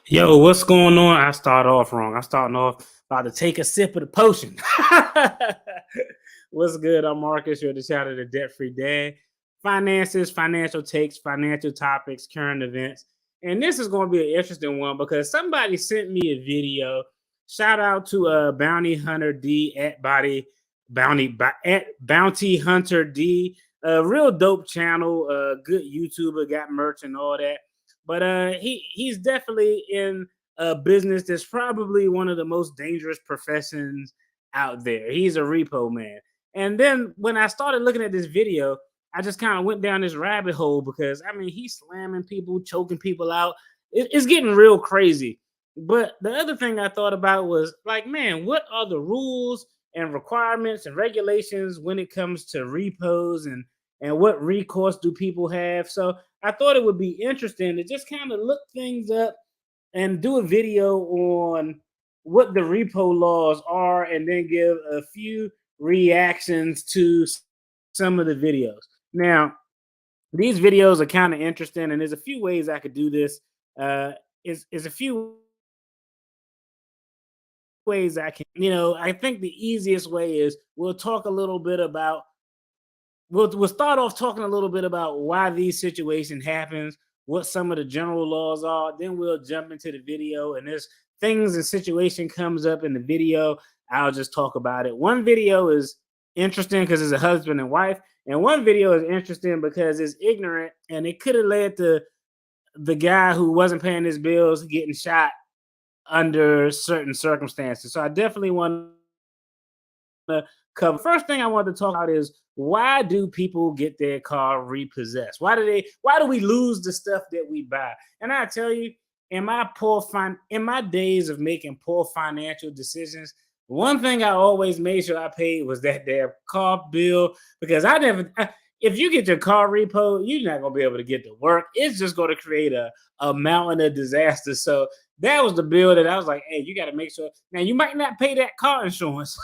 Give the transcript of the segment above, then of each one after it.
Yo, what's going on? I start off wrong. I starting off about to take a sip of the potion. What's good? I'm Marcus. You're the shout of the Debt Free Dad. Finances, financial takes, financial topics, current events. And this is going to be an interesting one because somebody sent me a video. Shout out to Bounty Hunter D at Bounty Hunter D. A real dope channel, good YouTuber, got merch and all that. But he's definitely in a business that's probably one of the most dangerous professions out there. He's a repo man. And then when I started looking at this video, I just kind of went down this rabbit hole because I mean he's slamming people, choking people out. It's getting real crazy. But the other thing I thought about was like, man, what are the rules and requirements and regulations when it comes to repos and what recourse do people have? So I thought it would be interesting to just kind of look things up and do a video on what the repo laws are and then give a few reactions to some of the videos. Now, these videos are kind of interesting, and there's a few ways I could do this. Is a few ways I can, I think the easiest way is we'll talk a little bit about we'll start off talking a little bit about why these situations happens, what some of the general laws are. Then we'll jump into the video, and there's things and situation comes up in the video. I'll just talk about it. One video is interesting because it's a husband and wife, and one video is interesting because it's ignorant, and it could have led to the guy who wasn't paying his bills getting shot under certain circumstances. So I definitely want to cover. First thing I want to talk about is why do people get their car repossessed? Why do we lose the stuff that we buy? And I tell you, in my days of making poor financial decisions, one thing I always made sure I paid was that their car bill, because if you get your car repo, you're not gonna be able to get to work. It's just gonna create a mountain of disaster. So that was the bill that I was like, hey, you got to make sure. Now, you might not pay that car insurance.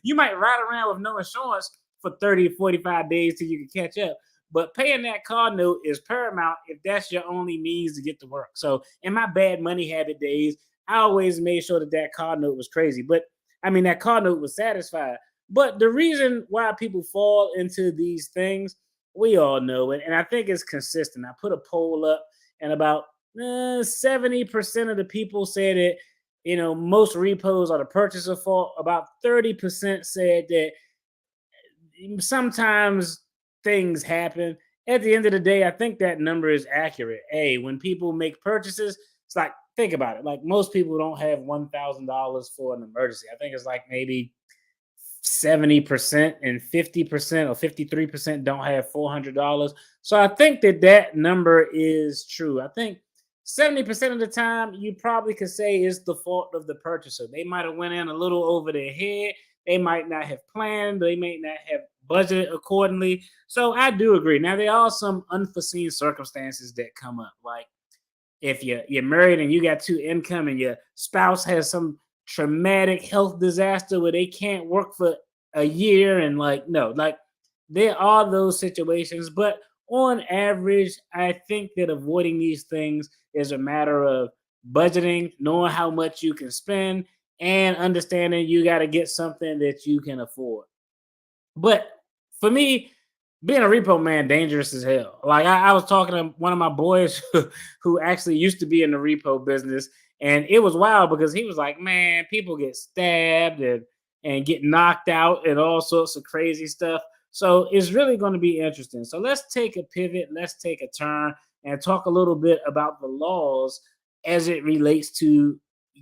You might ride around with no insurance for 30 to 45 days till you can catch up. But paying that car note is paramount if that's your only means to get to work. So in my bad money habit days, I always made sure that car note was crazy. But I mean, that car note was satisfied. But the reason why people fall into these things, we all know it. And I think it's consistent. I put a poll up, and about 70% of the people said that most repos are the purchaser fault. About 30% said that sometimes things happen. At the end of the day, I think that number is accurate. Hey, when people make purchases, it's like, think about it. Like, most people don't have $1,000 for an emergency. I think it's like maybe 70% and 50% or 53% don't have $400. So I think that number is true. I think 70% of the time you probably could say it's the fault of the purchaser. They might have went in a little over their head. They might not have planned. They may not have budgeted accordingly. So I do agree. Now, there are some unforeseen circumstances that come up. Like if you're married and you got two income and your spouse has some traumatic health disaster where they can't work for a year, and there are those situations. But on average, I think that avoiding these things is a matter of budgeting, knowing how much you can spend, and understanding you got to get something that you can afford. But for me, being a repo man, dangerous as hell. Like I was talking to one of my boys who actually used to be in the repo business, and it was wild because he was like, "Man, people get stabbed and get knocked out and all sorts of crazy stuff." So it's really going to be interesting. So let's take a pivot, let's take a turn, and talk a little bit about the laws as it relates to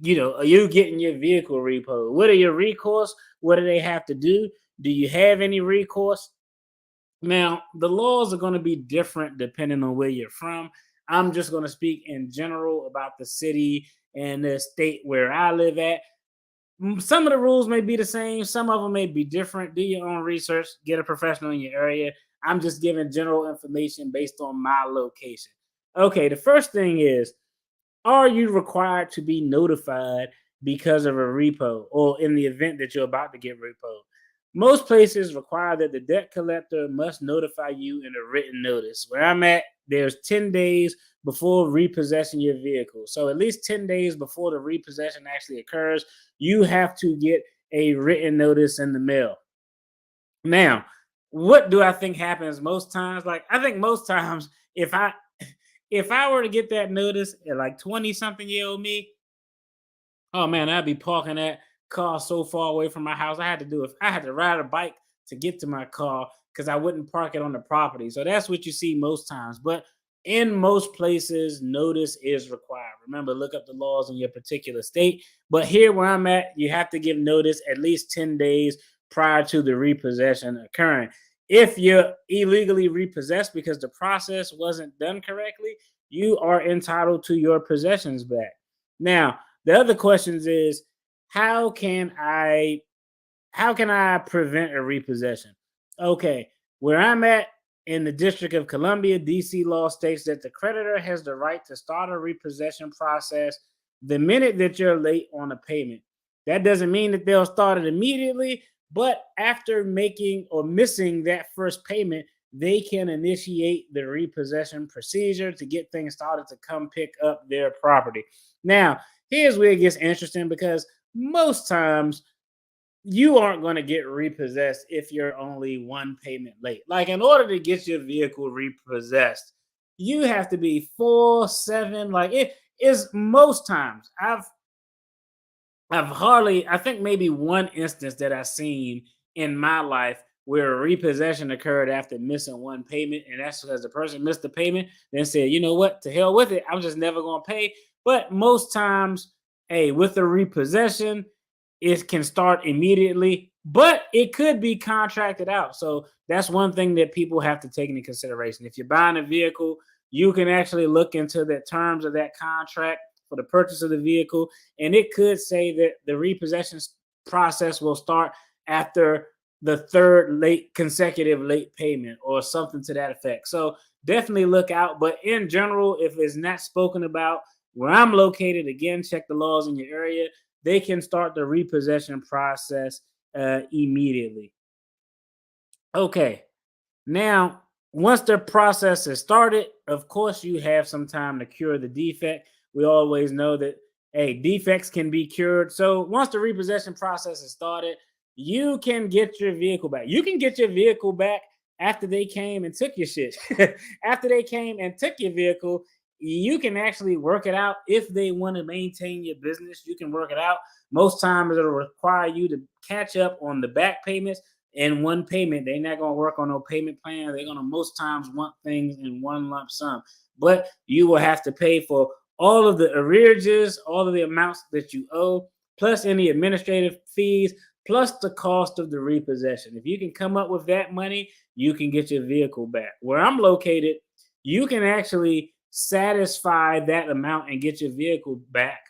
are you getting your vehicle repo? What are your recourse? What do they have to do? Do you have any recourse? Now, the laws are going to be different depending on where you're from. I'm just going to speak in general about the city and the state where I live at. Some of the rules may be the same, some of them may be different. Do your own research, get a professional in your area. I'm just giving general information based on my location. Okay, the first thing is, are you required to be notified because of a repo or in the event that you're about to get repo? Most places require that the debt collector must notify you in a written notice. Where I'm at, there's 10 days before repossessing your vehicle. So at least 10 days before the repossession actually occurs, you have to get a written notice in the mail. Now, what do I think happens most times? Like, I think most times if I were to get that notice at like 20 something year old me, oh man, I'd be parking that car so far away from my house. I had to ride a bike to get to my car because I wouldn't park it on the property. So that's what you see most times. But in most places, notice is required. Remember, look up the laws in your particular state. But here where I'm at, you have to give notice at least 10 days prior to the repossession occurring. If you're illegally repossessed because the process wasn't done correctly, you are entitled to your possessions back. Now, the other questions is how can I how can I prevent a repossession? Okay, where I'm at in the District of Columbia, DC law states that the creditor has the right to start a repossession process the minute that you're late on a payment. That doesn't mean that they'll start it immediately, but after making or missing that first payment, they can initiate the repossession procedure to get things started to come pick up their property. Now, here's where it gets interesting because most times you aren't going to get repossessed if you're only one payment late. Like, in order to get your vehicle repossessed, you have to be 4 7. Like, it is most times. I've hardly, I think maybe one instance that I've seen in my life where a repossession occurred after missing one payment. And that's because the person missed the payment, then said, you know what, to hell with it. I'm just never going to pay. But most times, hey, with a repossession, it can start immediately, but it could be contracted out. So that's one thing that people have to take into consideration. If you're buying a vehicle, you can actually look into the terms of that contract for the purchase of the vehicle, and it could say that the repossession process will start after the third late consecutive late payment or something to that effect. So definitely look out. But in general, if it's not spoken about where I'm located, again, check the laws in your area. They can start the repossession process immediately. Okay, now, once the process is started, of course, you have some time to cure the defect. We always know that, hey, defects can be cured. So once the repossession process is started, you can get your vehicle back. You can get your vehicle back after they came and took your shit. After they came and took your vehicle, you can actually work it out. If they want to maintain your business, you can work it out. Most times it'll require you to catch up on the back payments in one payment. They're not going to work on no payment plan. They're going to most times want things in one lump sum. But you will have to pay for all of the arrearages, all of the amounts that you owe, plus any administrative fees, plus the cost of the repossession. If you can come up with that money, you can get your vehicle back. Where I'm located, you can actually satisfy that amount and get your vehicle back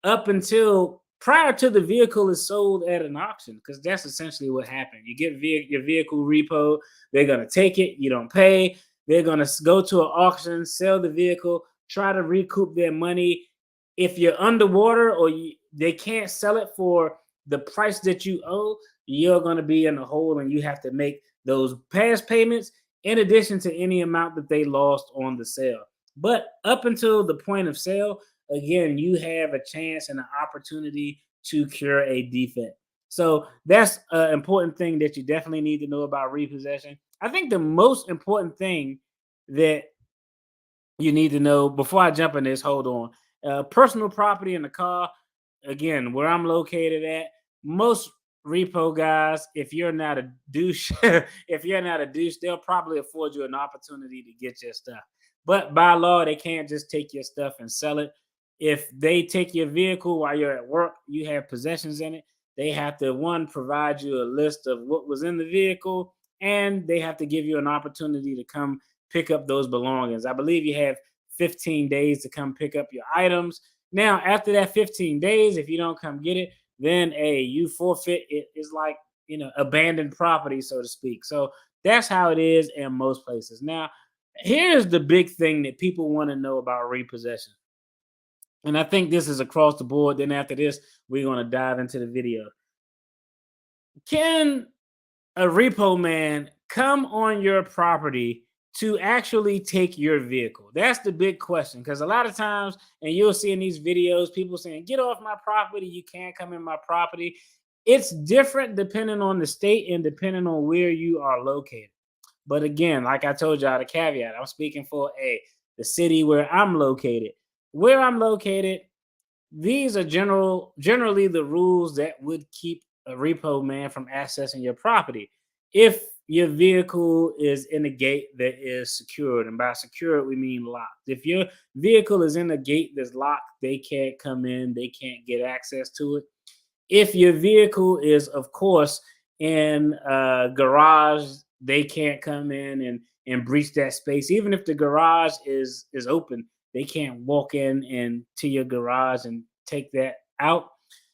up until prior to the vehicle is sold at an auction, because that's essentially what happened. You get your vehicle repo, they're going to take it, you don't pay, they're going to go to an auction, sell the vehicle, try to recoup their money. If you're underwater or they can't sell it for the price that you owe, you're going to be in a hole and you have to make those past payments in addition to any amount that they lost on the sale. But up until the point of sale, again, you have a chance and an opportunity to cure a defect. So that's an important thing that you definitely need to know about repossession. I think the most important thing that you need to know before I jump in this, hold on. Personal property in the car, again, where I'm located at, most repo guys, if you're not a douche, if you're not a douche, they'll probably afford you an opportunity to get your stuff. But by law, they can't just take your stuff and sell it. If they take your vehicle while you're at work, you have possessions in it, they have to, one, provide you a list of what was in the vehicle, and they have to give you an opportunity to come pick up those belongings. I believe you have 15 days to come pick up your items. Now, after that 15 days, if you don't come get it, then you forfeit it. Is like, abandoned property, so to speak. So that's how it is in most places. Now, here's the big thing that people want to know about repossession. And I think this is across the board. Then after this, we're going to dive into the video. Can a repo man come on your property to actually take your vehicle? That's the big question. Because a lot of times, and you'll see in these videos, people saying, get off my property. You can't come in my property. It's different depending on the state and depending on where you are located. But again, like I told y'all, the caveat, I'm speaking for the city where I'm located. Where I'm located, these are generally the rules that would keep a repo man from accessing your property. If your vehicle is in a gate that is secured, and by secured we mean locked. If your vehicle is in a gate that's locked, they can't come in, they can't get access to it. If your vehicle is, of course, in a garage, they can't come in and breach that space. Even if the garage is open, they can't walk in and to your garage and take that out.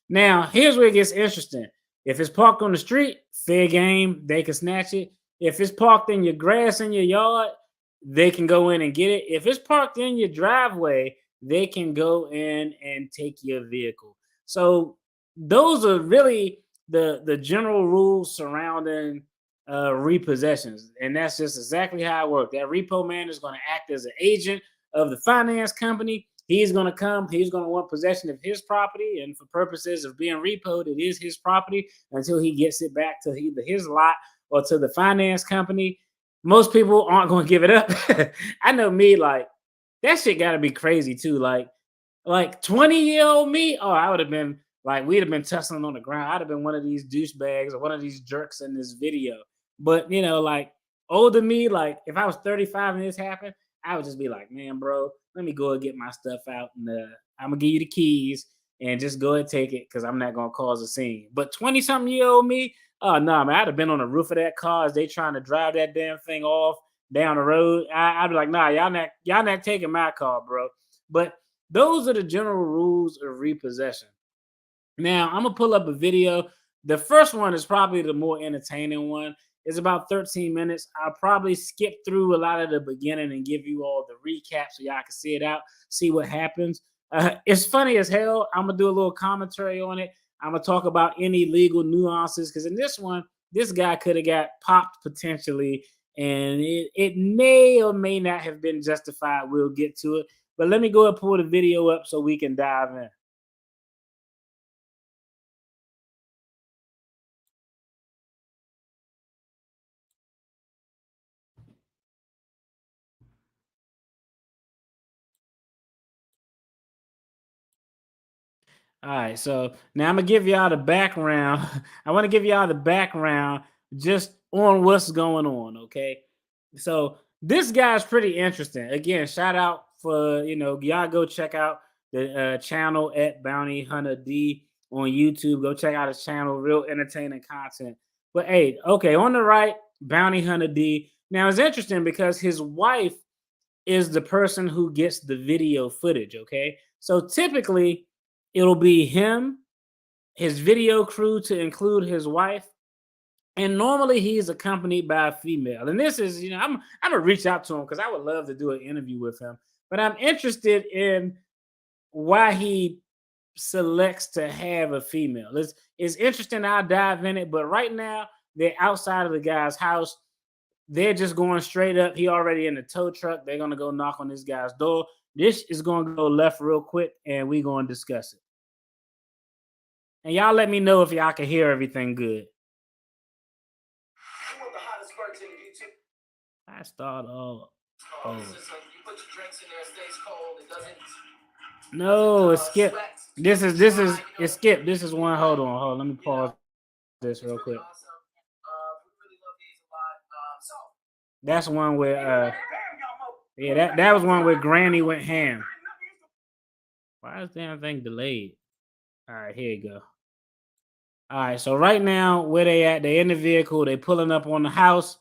Now, here's where it gets interesting. If it's parked on the street, fair game, they can snatch it. If it's parked in your grass in your yard, they can go in and get it. If it's parked in your driveway, they can go in and take your vehicle. So those are really the general rules surrounding repossessions, and that's just exactly how it works. That repo man is going to act as an agent of the finance company. He's going to come. He's going to want possession of his property, and for purposes of being repoed, it is his property until he gets it back to either his lot or to the finance company. Most people aren't going to give it up. I know me, like that shit got to be crazy too. Like 20-year-old me, oh, I would have been like, we'd have been tussling on the ground. I'd have been one of these douchebags or one of these jerks in this video. But like older me, like if I was 35 and this happened, I would just be like, man, bro, let me go and get my stuff out, and I'm gonna give you the keys and just go and take it because I'm not gonna cause a scene. But 20-something-year-old me, oh no, man, I'd have been on the roof of that car as they trying to drive that damn thing off down the road. I'd be like, nah, y'all not taking my car, bro. But those are the general rules of repossession. Now, I'm gonna pull up a video. The first one is probably the more entertaining one. It's about 13 minutes. I'll probably skip through a lot of the beginning and give you all the recap so y'all can see it out, see what happens. It's funny as hell. I'm gonna do a little commentary on it. I'm gonna talk about any legal nuances because in this one, this guy could have got popped potentially, and it may or may not have been justified. We'll get to it. But let me go and pull the video up so we can dive in. All right, so now I'm gonna give y'all the background. I want to give y'all the background just on what's going on. Okay, so this guy's pretty interesting. Again, shout out for y'all go check out the channel at Bounty Hunter D on YouTube. Go check out his channel, real entertaining content. But hey, okay, on the right, Bounty Hunter D. Now it's interesting because his wife is the person who gets the video footage. Okay, so typically it'll be him, his video crew to include his wife, and normally he's accompanied by a female. And this is, I'm gonna reach out to him because I would love to do an interview with him. But I'm interested in why he selects to have a female. It's interesting. I'll dive in it. But right now, they're outside of the guy's house. They're just going straight up. He already in the tow truck. They're gonna go knock on this guy's door. This is gonna go left real quick, and we're gonna discuss it. And y'all let me know if y'all can hear everything good. I start all. Oh. No, it skipped. This is it skipped. This is one. Hold on. Let me pause this real quick. That's one where yeah, that was one where Granny went ham. Why is damn thing delayed? All right, here you go. All right, so right now where they at? They in the vehicle. They pulling up on the house.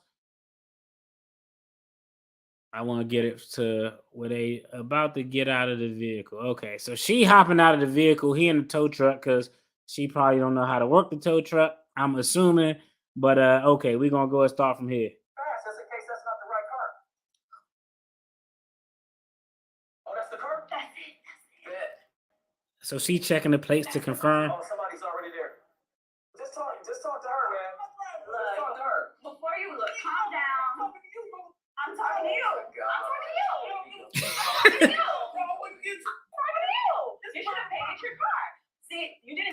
I want to get it to where they about to get out of the vehicle. Okay, so she hopping out of the vehicle. He in the tow truck because she probably don't know how to work the tow truck. I'm assuming, but okay, we're gonna go and start from here. Just in case that's not the right car. Oh, that's the car. That's it. So she checking the plates to confirm. Oh, somebody's already there. Just talk to her, man. Just talk to her.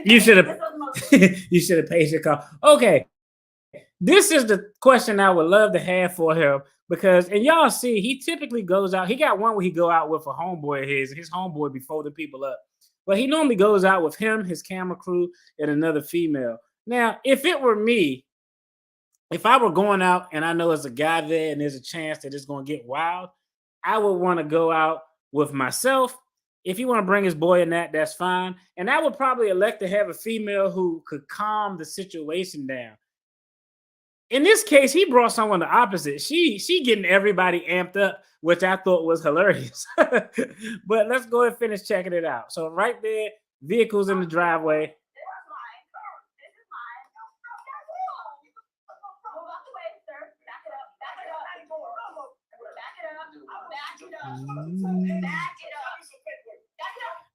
You should have you should have paid your car. Okay, this is the question I would love to have for him because, and y'all see, he typically goes out. He got one where he go out with a homeboy of his homeboy be folding people up, but he normally goes out with him, his camera crew, and another female. Now, if it were me, if I were going out and I know there's a guy there and there's a chance that it's going to get wild, I would want to go out with myself. If you want to bring his boy in that's fine. And I would probably elect to have a female who could calm the situation down. In this case, he brought someone the opposite. She getting everybody amped up, which I thought was hilarious. But let's go ahead and finish checking it out. So right there, vehicles in the driveway.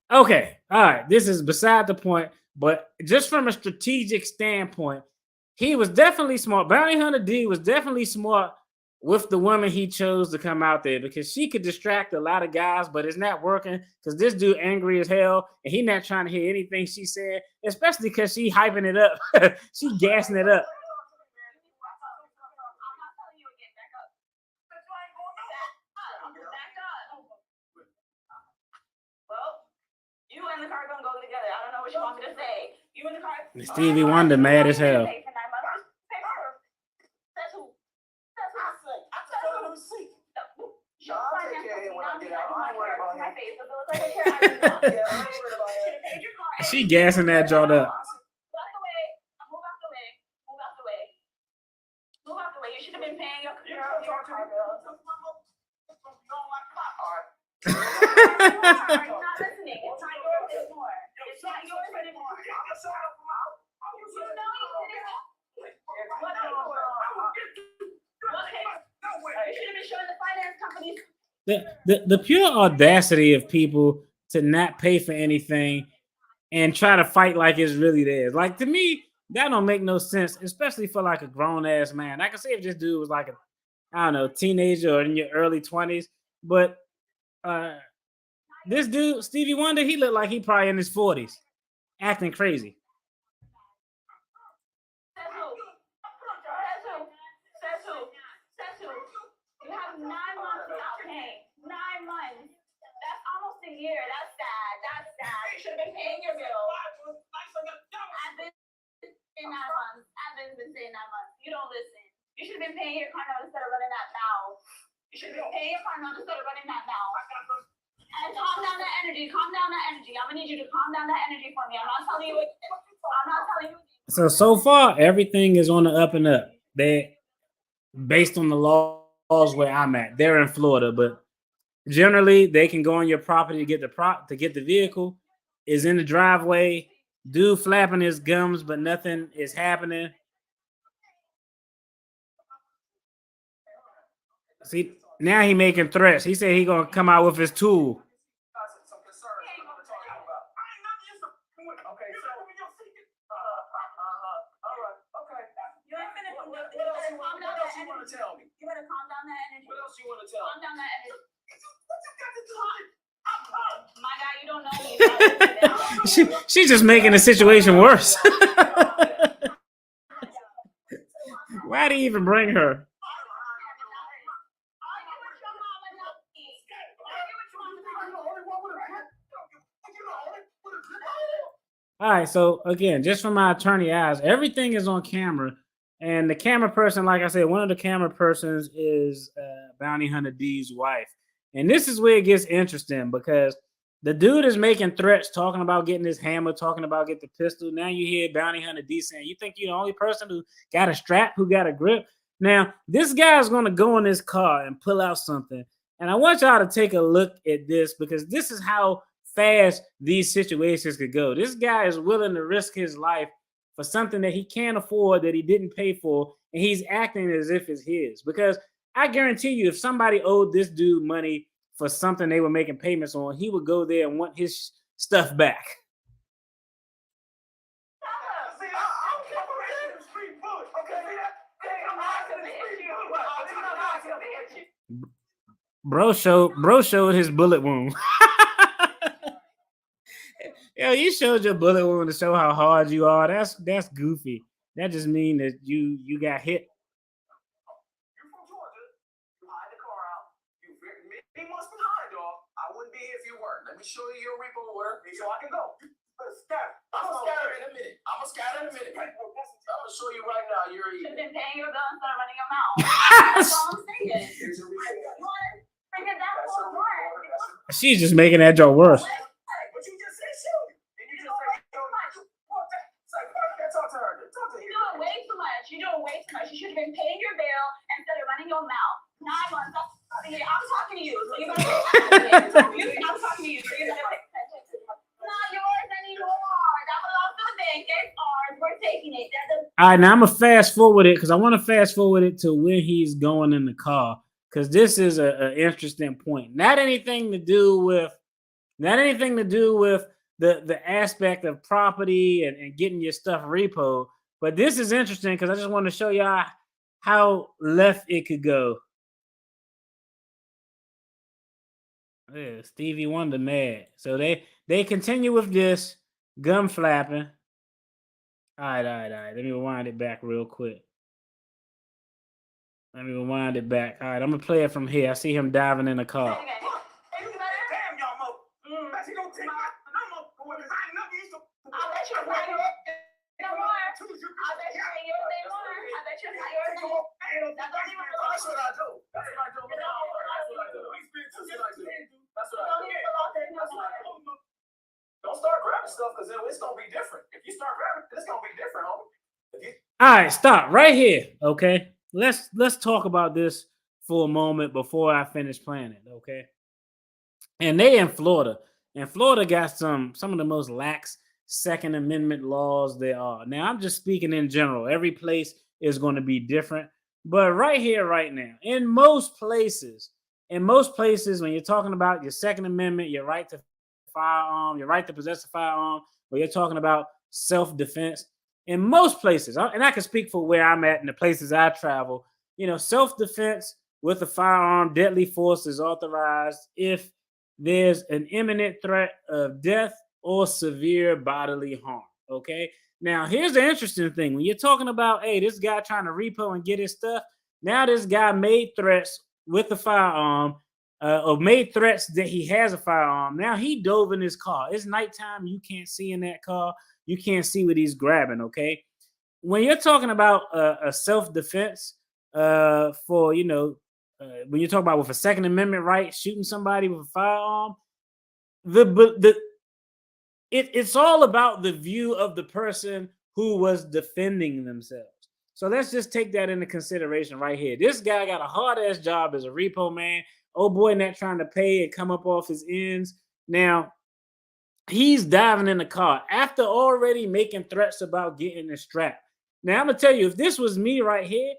Okay, all right. This is beside the point, but just from a strategic standpoint, he was definitely smart. Bounty Hunter D was definitely smart with the woman he chose to come out there because she could distract a lot of guys, but it's not working because this dude angry as hell and he not trying to hear anything she said, especially because she hyping it up. She gassing it up. And the car gonna go together. I don't know what you want me to say. You and the car. Stevie Wonder mad as hell. She gassing that joint up. Move out the way. You should have been paying your car bill. You're not listening. It's not yours anymore. It's not yours anymore. The pure audacity of people to not pay for anything and try to fight like it's really theirs. Like to me, that don't make no sense, especially for like a grown ass man. I can see if this dude was like a, I don't know, teenager or in your early 20s, but this dude, Stevie Wonder, he looked like he probably in his 40s, acting crazy. You have 9 months without paying. 9 months. That's almost a year. That's sad. That's sad. You should have been paying your bill. I've been saying 9 months. I've been saying 9 months. You don't listen. You should have been paying your car note instead of running that now. You should have been paying your car note instead of running that now. And calm down that energy. Calm down that energy. I'm gonna need you to calm down that energy for me. I'm not telling you. I'm not telling you. So far, everything is on the up and up. They, based on the laws where I'm at, they're in Florida, but generally they can go on your property to get the vehicle. Is in the driveway. Dude flapping his gums, but nothing is happening. See, now he making threats. He said he gonna come out with his tool. You better calm down that energy. What else you want to tell? Calm down that energy. My guy, you don't know me. She's just making the situation worse. Why do you even bring her? All right, so again, just from my attorney eyes, everything is on camera. And the camera person, like I said, one of the camera persons is Bounty Hunter D's wife. And this is where it gets interesting because the dude is making threats, talking about getting his hammer, talking about getting the pistol. Now you hear Bounty Hunter D saying, you think you're the only person who got a strap, who got a grip? Now, this guy is going to go in his car and pull out something. And I want y'all to take a look at this because this is how fast these situations could go. This guy is willing to risk his life for something that he can't afford, that he didn't pay for, and he's acting as if it's his. Because I guarantee you, if somebody owed this dude money for something they were making payments on, he would go there and want his stuff back. Bro showed his bullet wound. Yo, you showed your bullet wound to show how hard you are. That's goofy. That just means that you got hit. You're from Georgia. You hide the car out. You many months behind, dog. I wouldn't be here if you weren't. Let me show you your repo order so I can go. Scatter. I'm gonna scatter in a minute. I'm gonna scatter in a minute. I'm gonna show you right now. You're Should have even. been paying your bill instead of running your mouth. That's all I'm saying. Here's your repo You order. want to figure that That's your whole repo part. order. That's your. She's just making that joke worse. But you just said shoot. Then you just say, yo, what that? It's like, fuck that. Talk to her. Talk to You're him. doing way too much. You're doing way too much. You should have been paying your bill instead of running your mouth. 9 months. I'm talking to you. So you better I'm talking to you. So you better pay attention. Not yours anymore. That belongs to the bank. It's ours. We're taking it. All right, now I'm gonna fast forward it because I want to fast forward it to when he's going in the car because this is a interesting point. Not anything to do with the aspect of property and getting your stuff repo, but this is interesting because I just want to show y'all how left it could go. Yeah, Stevie Wonder mad. So they continue with this gum flapping. All right. Let me rewind it back real quick. Let me rewind it back. All right, I'm gonna play it from here. I see him diving in the car. Damn, y'all mo. She don't take my number for what is I ain't nothing. I'll bet you it's not yours. No more. I'll bet you it ain't yours anymore. I bet you it's not yours anymore. That don't even belong That's what I do. That's what I do. That's what I do. That's what I do. That's what I do. Don't start grabbing stuff because it's gonna be different. If you start grabbing, it's gonna be different, homie. All right, stop right here. Okay, let's talk about this for a moment before I finish playing it. Okay, and they in Florida, and Florida got some of the most lax Second Amendment laws there are. Now I'm just speaking in general. Every place is going to be different, but right here, right now, in most places, when you're talking about your Second Amendment, your right to firearm, your right to possess a firearm, or you're talking about self-defense, in most places, and I can speak for where I'm at and the places I travel, self-defense with a firearm, deadly force is authorized if there's an imminent threat of death or severe bodily harm. Okay. Now, here's the interesting thing. When you're talking about, hey, this guy trying to repo and get his stuff, now this guy made threats with the firearm, or made threats that he has a firearm. Now he dove in his car. It's nighttime. You can't see in that car. You can't see what he's grabbing. Okay. When you're talking about a self defense, for when you talk about with a Second Amendment right, shooting somebody with a firearm, the it's all about the view of the person who was defending themselves. So let's just take that into consideration right here. This guy got a hard ass job as a repo man. Oh boy, not trying to pay and come up off his ends. Now he's diving in the car after already making threats about getting the strap. Now I'm gonna tell you, if this was me right here,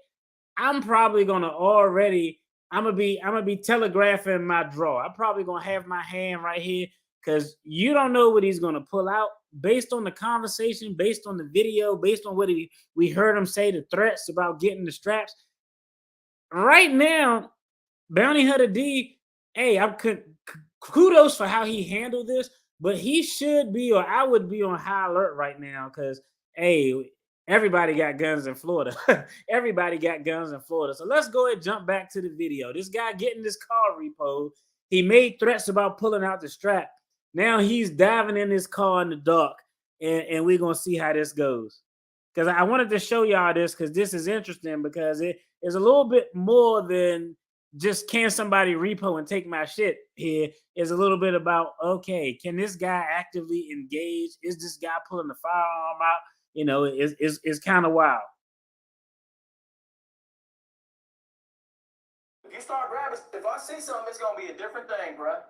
I'm probably gonna already. I'm gonna be telegraphing my draw. I'm probably gonna have my hand right here because you don't know what he's gonna pull out based on the conversation, based on the video, based on what we heard him say, the threats about getting the straps. Right now, Bounty Hunter D, hey, kudos for how he handled this, but he should be, or I would be on high alert right now because, hey, everybody got guns in Florida. Everybody got guns in Florida. So let's go ahead and jump back to the video. This guy getting this car repoed. He made threats about pulling out the strap. Now he's diving in his car in the dark, and we're going to see how this goes. Because I wanted to show y'all this because this is interesting because it is a little bit more than just can somebody repo and take my shit. Here is a little bit about, okay, can this guy actively engage? Is this guy pulling the firearm out? It's kind of wild. If you start grabbing, if I see something, it's gonna be a different thing, bruh.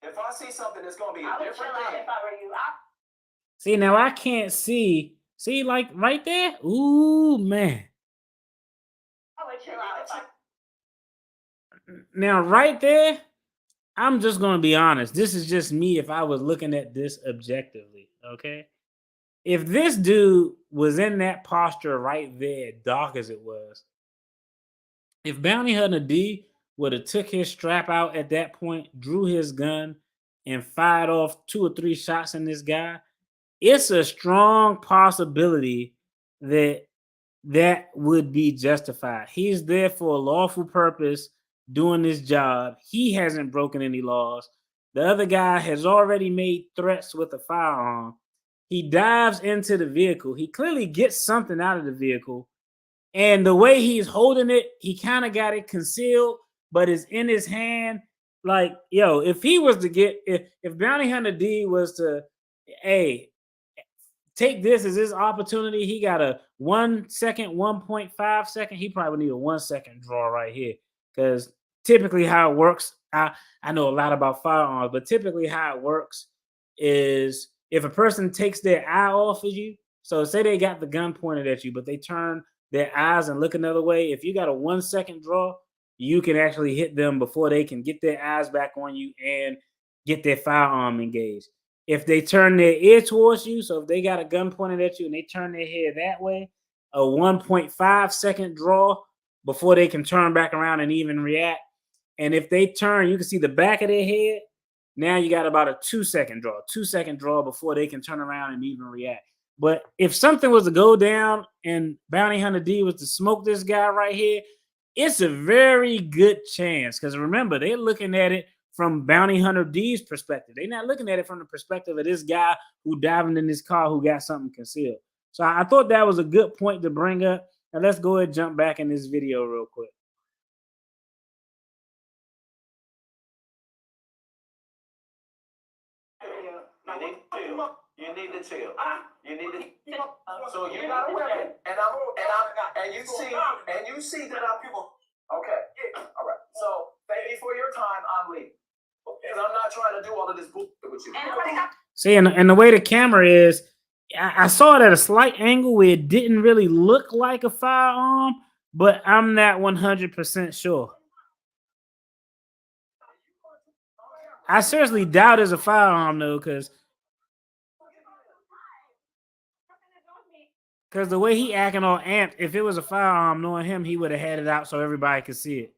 If I see something, it's gonna be a different thing. if I were you. See, now I can't see. See, like right there? Ooh, man. I would chill out if I. Now, right there, I'm just going to be honest. This is just me if I was looking at this objectively, okay? If this dude was in that posture right there, dark as it was, if Bounty Hunter D would have took his strap out at that point, drew his gun, and fired off 2 or 3 shots in this guy, it's a strong possibility that that would be justified. He's there for a lawful purpose doing this job. He hasn't broken any laws. The other guy has already made threats with a firearm. He dives into the vehicle. He clearly gets something out of the vehicle. And the way he's holding it, he kind of got it concealed, but it's in his hand. Like, yo, if he was to get, if Bounty Hunter D was to, hey, take this as his opportunity. He got a 1 second, 1.5 second. He probably need a 1 second draw right here. Because typically how it works, I know a lot about firearms, but typically how it works is if a person takes their eye off of you, so say they got the gun pointed at you, but they turn their eyes and look another way. If you got a 1 second draw, you can actually hit them before they can get their eyes back on you and get their firearm engaged. If they turn their ear towards you, so if they got a gun pointed at you and they turn their head that way, a 1.5 second draw before they can turn back around and even react. And if they turn, you can see the back of their head. Now you got about a 2 second draw, 2 second draw before they can turn around and even react. But if something was to go down and Bounty Hunter D was to smoke this guy right here, it's a very good chance. Because remember, they're looking at it from Bounty Hunter D's perspective. They're not looking at it from the perspective of this guy who diving in this car who got something concealed. So I thought that was a good point to bring up. Now let's go ahead and jump back in this video real quick. You need to chill. You need to. So you got a weapon, and you see that our people. Okay. All right. So thank you for your time. I'm leaving. Because I'm not trying to do all of this bullshit with you. See, and the way the camera is, I saw it at a slight angle where it didn't really look like a firearm, but I'm not 100% sure. I seriously doubt it's a firearm though, because the way he acting all amped, if it was a firearm, knowing him, he would have had it out so everybody could see it,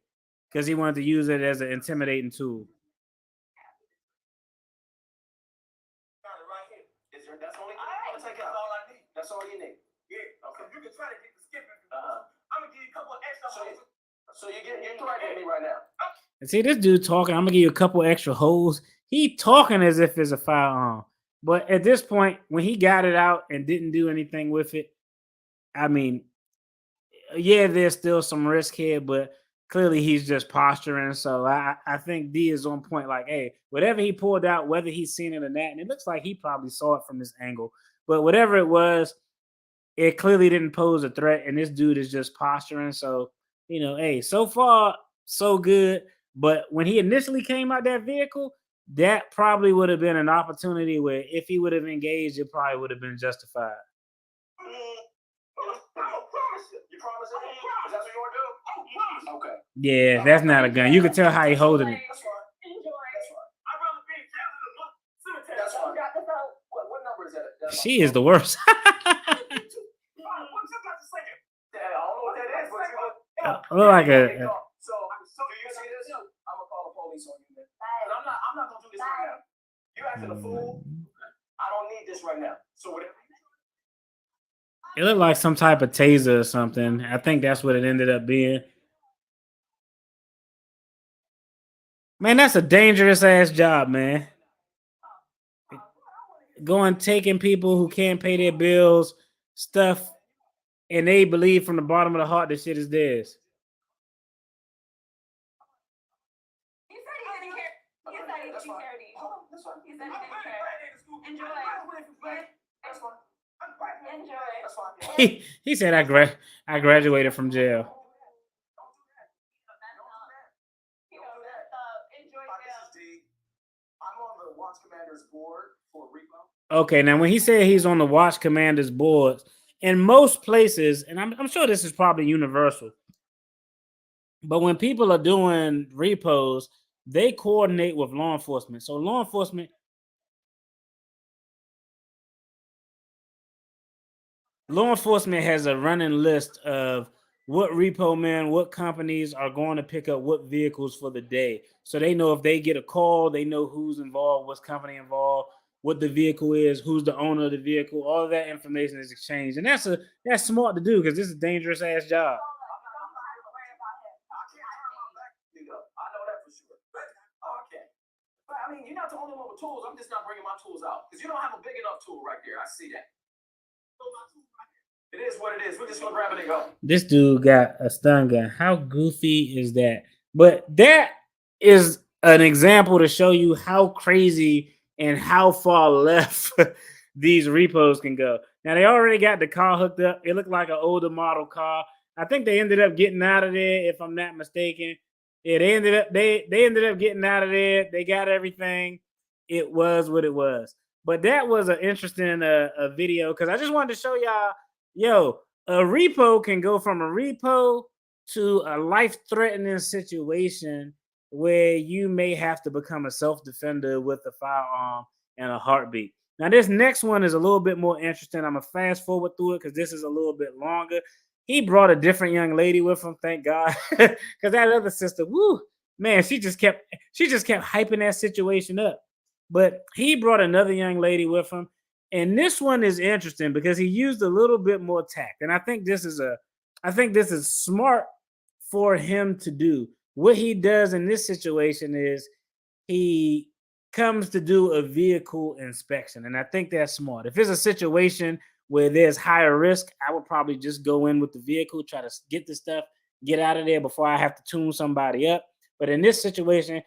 because he wanted to use it as an intimidating tool. That's only take out. All I need. That's all you need. Yeah. Okay. You can try to get the skip. I'm gonna give you a couple of extra. So you're threatening me right now. And see this dude talking. I'm gonna give you a couple extra holes. He talking as if it's a firearm, but at this point, when he got it out and didn't do anything with it, I mean, yeah, there's still some risk here, but clearly he's just posturing. So I think D is on point. Like, hey, whatever he pulled out, whether he's seen it or not, and it looks like he probably saw it from this angle, but whatever it was, it clearly didn't pose a threat. And this dude is just posturing. So, hey, so far, so good. But when he initially came out that vehicle, that probably would have been an opportunity where if he would have engaged, it probably would have been justified. You promise it? Is that what you want to do? Okay. Yeah, that's not a gun. You can tell how he holding it. That's fine. That's fine. What number is that? She is the worst. Look like a. So do you see this? I'm gonna call the police on you, man. I'm not gonna do this right now. You acting a fool. I don't need this right now. So whatever. It looked like some type of taser or something. I think that's what it ended up being. Man, that's a dangerous ass job, man. Going taking people who can't pay their bills, stuff, and they believe from the bottom of the heart that shit is theirs. He said he didn't care. He said he didn't care. He said he didn't care. Enjoy. That's fine. Enjoy. He said I graduated from jail. I'm on the watch commander's board for Repo. Okay, now when he said he's on the watch commander's board, in most places, and I'm sure this is probably universal, but when people are doing repos, they coordinate with law enforcement. So law enforcement has a running list of what repo men, what companies are going to pick up what vehicles for the day. So they know if they get a call, they know who's involved, what's company involved, what the vehicle is, who's the owner of the vehicle. All of that information is exchanged, and that's smart to do because this is a dangerous ass job. I know that for sure. Okay. But I mean, you're not the only one with tools. I'm just not bringing my tools out because you don't have a big enough tool right there. I see that. It is what it is. We're just gonna grab it and go. This dude got a stun gun. How goofy is that? But that is an example to show you how crazy and how far left these repos can go. Now they already got the car hooked up. It looked like an older model car. I think they ended up getting out of there, if I'm not mistaken. Yeah, they ended up getting out of there. They got everything. It was what it was. But that was an interesting a video because I just wanted to show y'all, yo, a repo can go from a repo to a life-threatening situation where you may have to become a self-defender with a firearm and a heartbeat. Now, this next one is a little bit more interesting. I'm gonna fast forward through it because this is a little bit longer. He brought a different young lady with him, thank God, because that other sister, woo, man, she just kept hyping that situation up. But he brought another young lady with him, and this one is interesting because he used a little bit more tact, and I think this is smart for him to do. What he does in this situation is he comes to do a vehicle inspection. And I think that's smart. If it's a situation where there's higher risk, I would probably just go in with the vehicle, try to get the stuff, get out of there before I have to tune somebody up. But in this situation,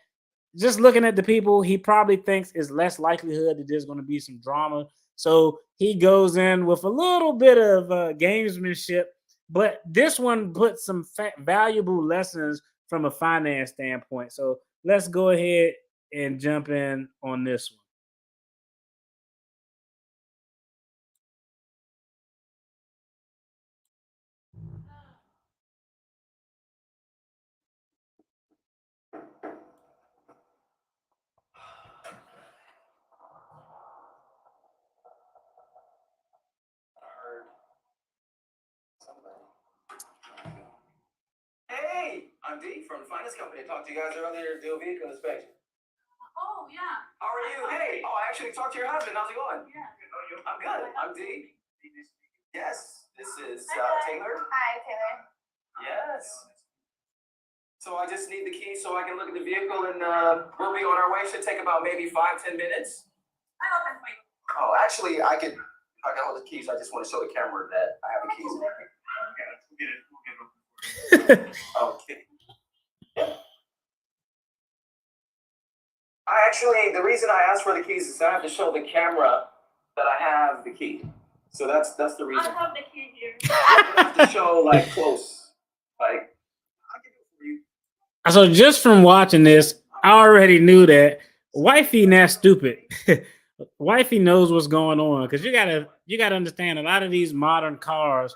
just looking at the people, he probably thinks is less likelihood that there's going to be some drama. So he goes in with a little bit of gamesmanship. But this one puts some valuable lessons from a finance standpoint. So let's go ahead and jump in on this one. Hey, I'm D from the finance company. I talked to you guys earlier to do a vehicle inspection. Oh, yeah. How are you? Hey. Oh, I actually talked to your husband. How's it going? Yeah. I'm good. I'm D. Yes. This is Taylor. Hi, Taylor. Yes. So I just need the key so I can look at the vehicle, and we'll be on our way. Should take about maybe 5-10 minutes. I'm open for you. Oh, actually, I got all the keys. I just want to show the camera that I have the keys. We'll get it. Okay. The reason I asked for the keys is I have to show the camera that I have the key. So that's the reason. I have the key here. I have to show like close, like I can do it for you. So just from watching this, I already knew that wifey not stupid. Wifey knows what's going on because you gotta understand a lot of these modern cars,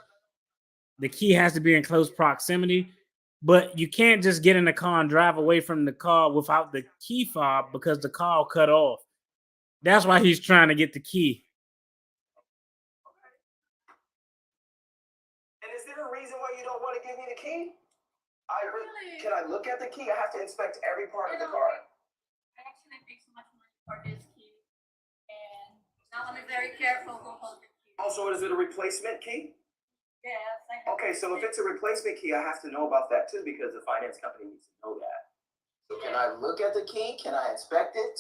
the key has to be in close proximity, but you can't just get in the car and drive away from the car without the key fob because the car will cut off. That's why he's trying to get the key. And is there a reason why you don't want to give me the key? Can I look at the key? I have to inspect every part of the car. I actually paid so much money for this key, and now I'm very careful who holds the key. Oh, so is it a replacement key? Yes. Okay, so if it's a replacement key, I have to know about that too because the finance company needs to know that. So can I look at the key? Can I inspect it?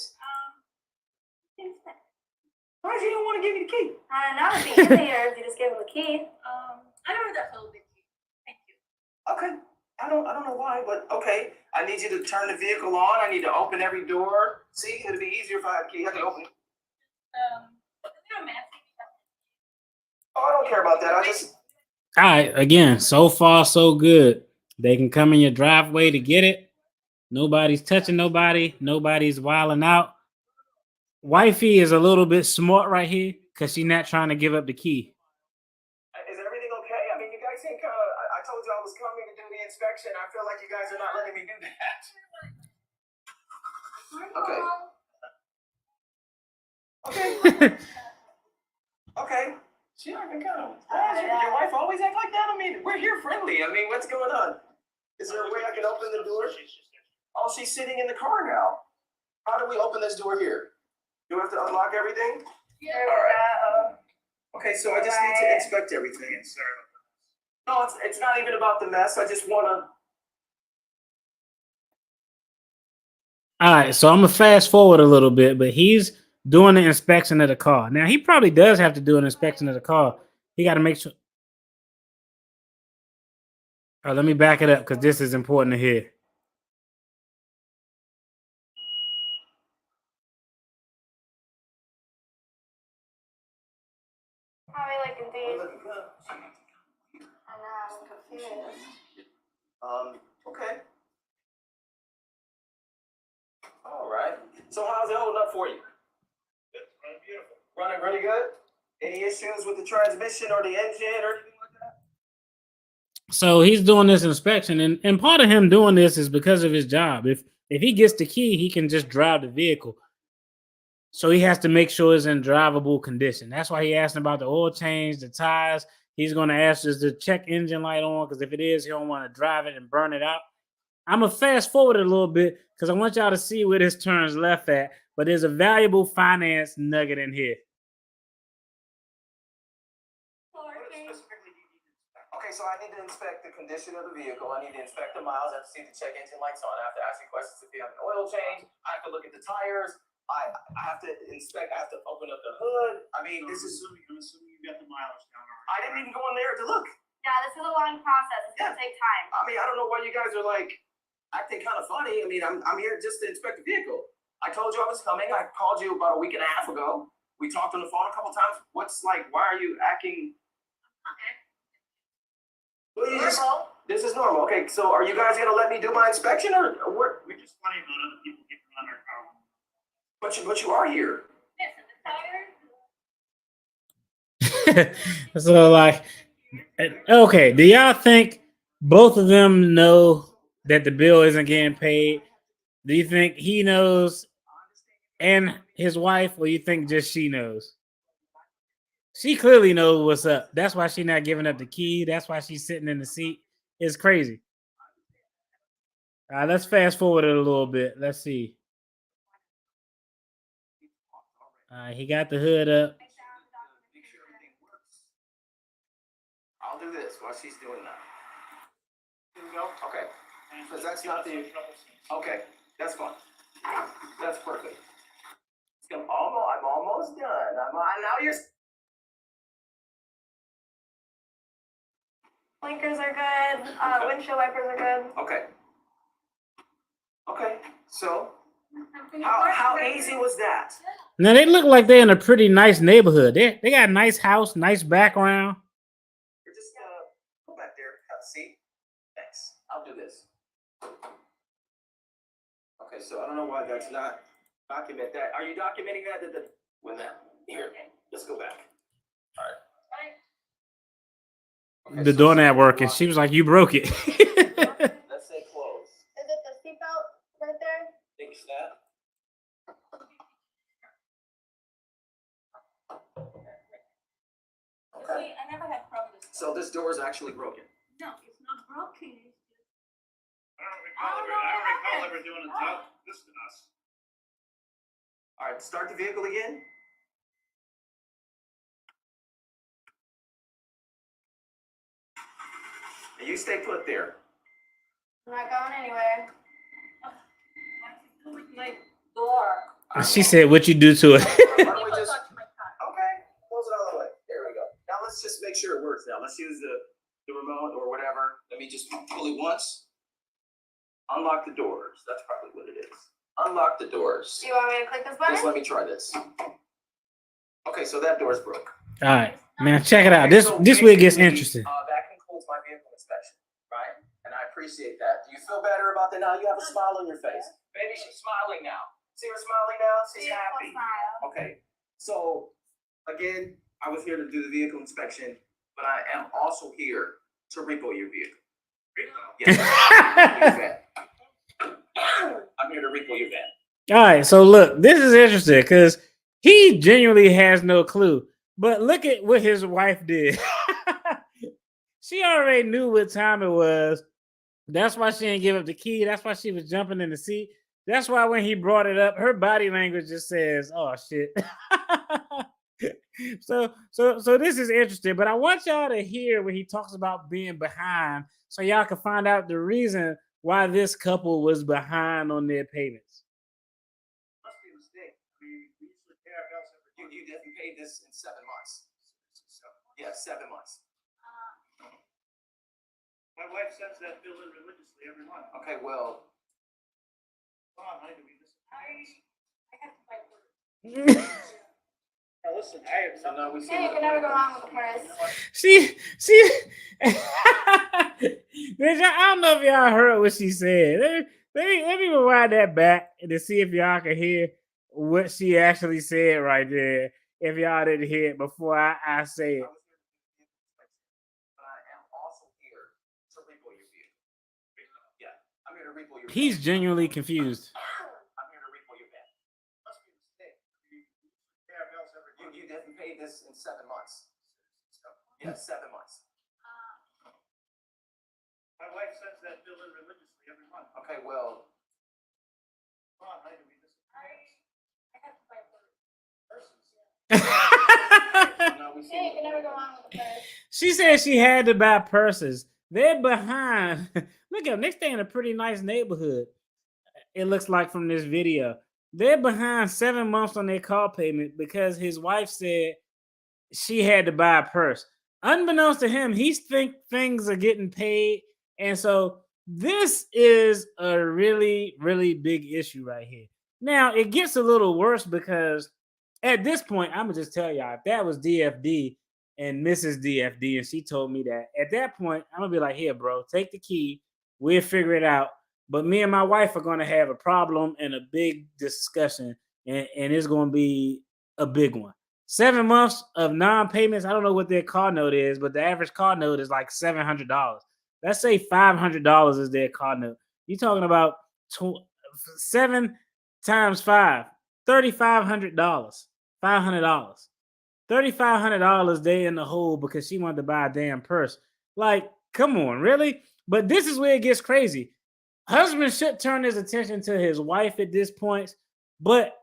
Why do you don't want to give me the key? Now it'd be easier if you just gave him the key. I know that's a little bit key. Thank you. Okay. I don't know why, but okay. I need you to turn the vehicle on. I need to open every door. See, it'd be easier if I had a key. I can open it. Is there a map? Oh, I don't care about that. I just. All right, again, so far so good. They can come in your driveway to get it. Nobody's touching nobody. Nobody's wilding out. Wifey is a little bit smart right here because she's not trying to give up the key. Is everything okay? I mean, you guys think I told you I was coming to do the inspection. I feel like you guys are not letting me do that. Okay. Okay. Okay. She not Your wife always act like that? I mean, we're here friendly. I mean, what's going on? Is there a way I can open the door? Oh, she's sitting in the car now. How do we open this door here? Do we have to unlock everything? Yeah. All right. Okay, so I just need to inspect everything. No, it's not even about the mess. I just want to. All right, so I'm gonna fast forward a little bit, but he's doing the inspection of the car. Now he probably does have to do an inspection of the car. He got to make sure. All right, let me back it up because this is important to hear. How are you looking, We're dude? looking good. I know, I'm confused. Okay. All right. So how's it holding up for you? It's running beautiful. Running really good? Any issues with the transmission or the engine or anything like that? So he's doing this inspection, and part of him doing this is because of his job. If he gets the key, he can just drive the vehicle. So he has to make sure it's in drivable condition. That's why he asked about the oil change, the tires. He's going to ask us to check engine light on because if it is, he don't want to drive it and burn it out. I'm going to fast forward a little bit because I want y'all to see where this turns left at. But there's a valuable finance nugget in here. Okay, so I need to inspect the condition of the vehicle. I need to inspect the miles. I have to see the check engine lights on. I have to ask you questions if you have an oil change. I have to look at the tires. I have to inspect. I have to open up the hood. I mean, I'm this is. assuming you got the mileage down already. I didn't even go in there to look. Yeah, this is a long process. It's gonna take time. I mean, I don't know why you guys are like acting kind of funny. I mean, I'm here just to inspect the vehicle. I told you I was coming. I called you about a week and a half ago. We talked on the phone a couple times. What's like? Why are you acting? Okay. Well, you just, Normal. this is normal. Okay, so are you guys gonna let me do my inspection or what? We just funny about other people getting on our car. But you are here. Yes, and the tire. So, like, okay, do y'all think both of them know that the bill isn't getting paid? Do you think he knows and his wife, or you think just she knows? She clearly knows what's up. That's why she's not giving up the key. That's why she's sitting in the seat. It's crazy. All right, let's fast forward it a little bit. Let's see. All right, he got the hood up. Make sure everything works. I'll do this while she's doing that. Here we go. Okay. Because that's not the. Okay, that's fine. That's perfect. I'm almost done. Now you're. Blinkers are good. Windshield wipers are good. Okay. Okay. So how easy was that? Now they look like they're in a pretty nice neighborhood. They got a nice house, nice background. You're just go back there. Have a seat. Thanks. I'll do this. Okay, so I don't know why that's not document that. Are you documenting that? When that here? Let's go back. All right. Okay, The so door not working. She was like, "You broke it." let's say close. Is it the seatbelt right there? Think snap. Okay. See, I never had problems. So this door is actually broken. No, it's not broken. I don't recall ever doing this to us. All right, start the vehicle again. And you stay put there. I'm not going anywhere. My door. She said, "What you do to it?" Why don't we just? Okay, close it all the way. There we go. Now let's just make sure it works. Now let's use the remote or whatever. Let me just pull it once. Unlock the doors. That's probably what it is. Unlock the doors. Do you want me to click this button? Just let me try this. Okay, so that door's broke. All right, man, check it out. Okay, This so this way it gets basically, interesting. That concludes my vehicle inspection, right? And I appreciate that. Do you feel better about that now? You have a smile on your face. Maybe she's smiling now. See her smiling now? She's happy. Okay, so again, I was here to do the vehicle inspection, but I am also here to repo your vehicle. Yes, I'm here to repo your van. All right, so look, this is interesting because he genuinely has no clue. But look at what his wife did. She already knew what time it was. That's why she didn't give up the key. That's why she was jumping in the seat. That's why when he brought it up, her body language just says, "Oh shit." So this is interesting, but I want y'all to hear when he talks about being behind, so y'all can find out the reason why this couple was behind on their payments. Must be a mistake. We usually pay our bills every month. You paid this in 7 months. Yeah, 7 months. My wife sends that bill in religiously every month. Okay, well, Come on, honey, do we miss I have to fight for it. Now listen, I have so now we see. Hey, you can never go wrong with a purse. She, bitch, I don't know if y'all heard what she said. Let me rewind that back to see if y'all can hear what she actually said right there. If y'all didn't hear it before I say it. But I am also here to repo your vehicle. Yeah, I'm here to repo your He's van. genuinely confused. I'm here to repo your van. Must be a mistake. We usually pay our bills every month. You paid this in 7 months. Yeah, 7 months. My wife sends that bill in religiously every month. Okay, well, Come on, honey, do we miss I have to fight for it. so now we see. Hey, you can never go wrong with a purse. She said she had to buy purses. They're behind. Look at them. They stay in a pretty nice neighborhood. It looks like from this video. They're behind 7 months on their car payment because his wife said she had to buy a purse. Unbeknownst to him, he think things are getting paid. And so this is a really, really big issue right here. Now, it gets a little worse because at this point, I'm going to just tell y'all, if that was DFD and Mrs. DFD, and she told me that, at that point, I'm going to be like, here, bro, take the key. We'll figure it out. But me and my wife are going to have a problem and a big discussion, and it's going to be a big one. 7 months of non-payments. I don't know what their car note is, but the average car note is like $700. Let's say $500 is their car note. You're talking about 7 times 5, $3,500, $500, $3,500 they in the hole because she wanted to buy a damn purse. Like, come on, really? But this is where it gets crazy. Husband should turn his attention to his wife at this point, but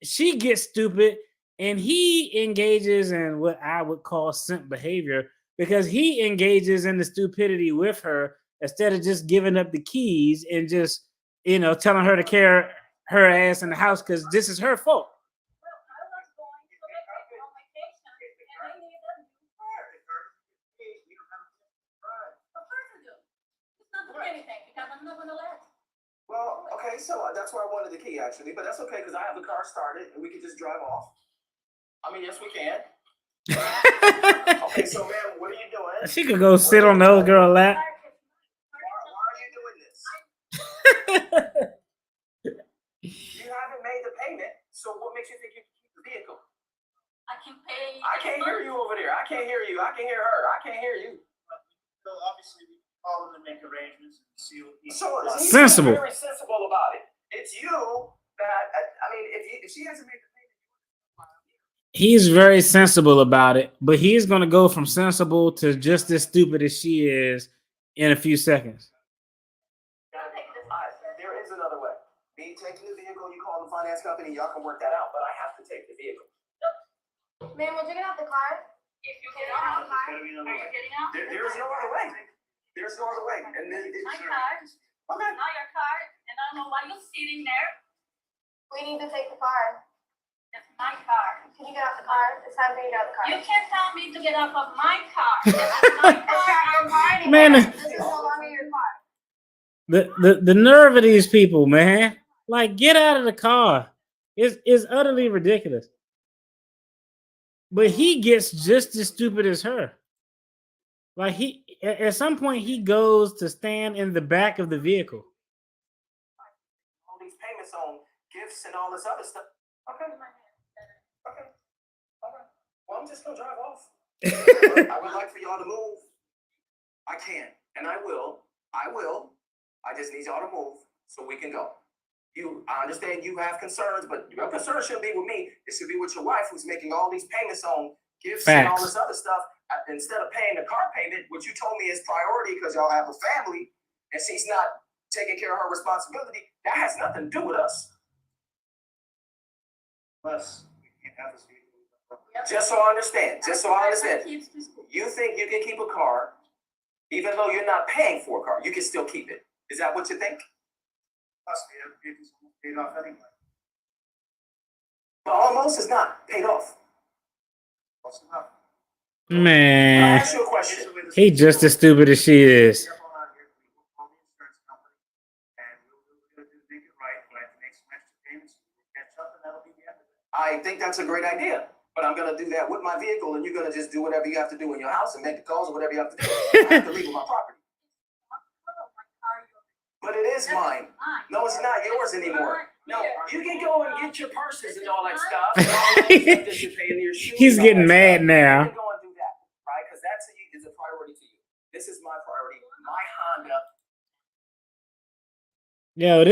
she gets stupid and he engages in what I would call simp behavior because he engages in the stupidity with her instead of just giving up the keys and just, telling her to carry her ass in the house because this is her fault. Well, I was going to vacation on vacation, and I needed a new purse. What purse to do? It's not doing anything because I'm not going to let. Well, okay, so that's where I wanted the key actually, but that's okay because I have the car started and we can just drive off. I mean, yes, we can. Okay, so ma'am, what are you doing? She could go sit on the other girl's lap. Why are you doing this? You haven't made the payment, so what makes you think you can keep the vehicle? I can pay. I can't hear you over there. I can't hear you. I can hear her. I can't hear you. So obviously we call them and make arrangements and see what he So he's Sensible. very sensible about it. It's you that I mean, if she hasn't made the payment, He's very sensible about it, but he's going to go from sensible to just as stupid as she is in a few seconds. there is another way. Me taking the vehicle, you call the finance company, y'all can work that out. But I have to take the vehicle. Ma'am, would you get out the car? If you get out the car, are you getting out? There's no other way. There's no other way. And then My car, okay. not your car, and I don't know why you're sitting there. We need to take the car. It's my car. Can you get out the car? It's time for you to get out the car. You can't tell me to get off of my car. This is my car. I'm riding. Man, This is no longer your car. the nerve of these people, man. Like, get out of the car. It's utterly ridiculous. But he gets just as stupid as her. Like, he at some point he goes to stand in the back of the vehicle. All these payments on gifts and all this other stuff. Okay. Okay. All right. Well, I'm just gonna drive off. I would like for y'all to move. I can, and I will. I just need y'all to move so we can go. I understand you have concerns, but your concern shouldn't be with me. It should be with your wife who's making all these payments on gifts and all Facts. this other stuff, instead of paying the car payment, which you told me is priority because y'all have a family, and she's not taking care of her responsibility, that has nothing to do with us. Plus, we can't have this vehicle. Just so I understand. You think you can keep a car, even though you're not paying for a car, you can still keep it. Is that what you think? Plus, we have vehicles paid off anyway. But almost is not paid off. Close enough. I'll Man, ask you a question. Here's the way this he is just going. as stupid as she is. Careful out here. We will call the insurance company, and we're going to make it right. We'll have to make some extra payments. We'll catch up, and that'll be the end of it. I think that's a great idea, but I'm gonna do that with my vehicle, and you're gonna just do whatever you have to do in your house and make the calls or whatever you have to do. I have to leave with my property. But it is mine. No, it's not yours anymore. No, you can go and get your purses and all that stuff. And all that stuff that you pay in your shoes. He's and all getting that mad stuff. now. You can go and do that, right? Because that's is a priority to you. This is my priority. My Honda. Yo,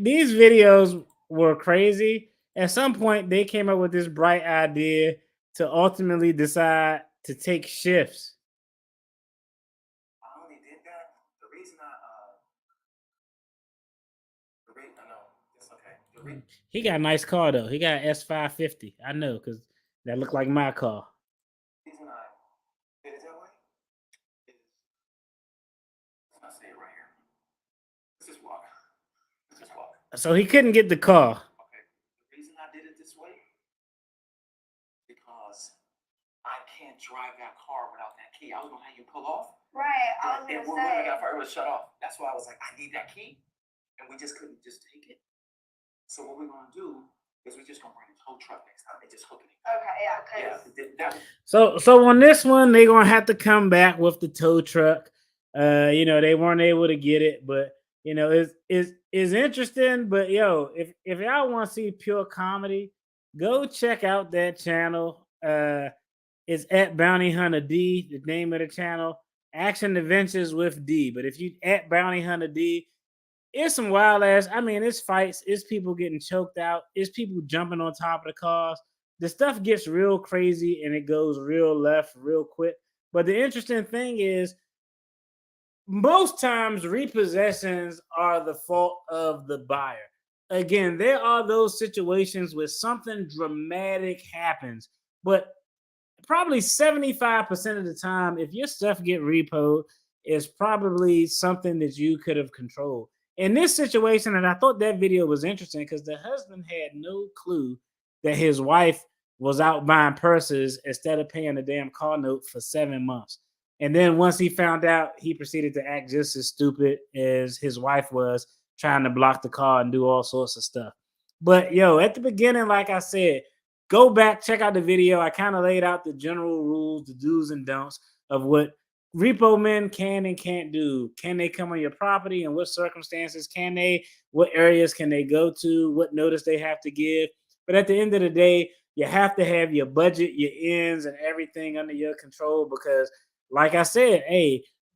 these videos were crazy. At some point, they came up with this bright idea to ultimately decide to take shifts. I only did that. The reason it's okay. He got a nice car though. He got an S550. I know because that looked like my car. The reason I did it that way is I'll say it right here. Let's just walk. So he couldn't get the car. Okay. The reason I did it this way because I can't drive that car without that key. I was gonna have you pull off. Right, I was And gonna when I say. got fired, it was shut off. That's why I was like, I need that key. And we just couldn't just take it. So what we're gonna do is we're just gonna bring a tow truck next time and just hook it in. Okay, yeah, because So on this one, they're gonna have to come back with the tow truck. They weren't able to get it, but it's interesting. But if y'all want to see pure comedy, go check out that channel. It's at Bounty Hunter D, the name of the channel. Action Adventures with D. But if you at Bounty Hunter D, it's some wild ass. I mean, it's fights, it's people getting choked out, it's people jumping on top of the cars. The stuff gets real crazy and it goes real left real quick. But the interesting thing is, most times repossessions are the fault of the buyer. Again, there are those situations where something dramatic happens, but probably 75% of the time, if your stuff get repoed, it's probably something that you could have controlled. In this situation, and I thought that video was interesting because the husband had no clue that his wife was out buying purses instead of paying the damn car note for 7 months. And then once he found out, he proceeded to act just as stupid as his wife was, trying to block the car and do all sorts of stuff. But at the beginning, like I said, go back, check out the video. I kind of laid out the general rules, the do's and don'ts of what repo men can and can't do. Can they come on your property? And what circumstances can they? What areas can they go to? What notice they have to give? But at the end of the day, you have to have your budget, your ends, and everything under your control because, like I said,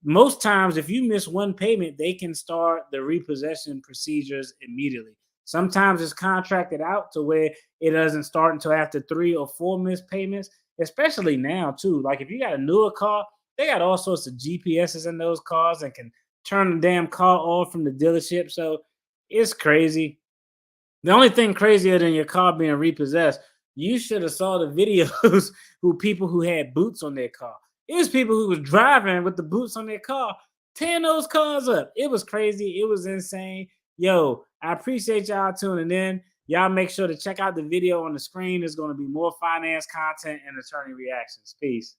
most times if you miss one payment, they can start the repossession procedures immediately. Sometimes it's contracted out to where it doesn't start until after 3 or 4 missed payments, especially now too. Like if you got a newer car, they got all sorts of GPSs in those cars and can turn the damn car off from the dealership. So it's crazy. The only thing crazier than your car being repossessed, you should have saw the videos who people who had boots on their car. It was people who was driving with the boots on their car, tearing those cars up. It was crazy. It was insane. I appreciate y'all tuning in. Y'all make sure to check out the video on the screen. There's going to be more finance content and attorney reactions. Peace.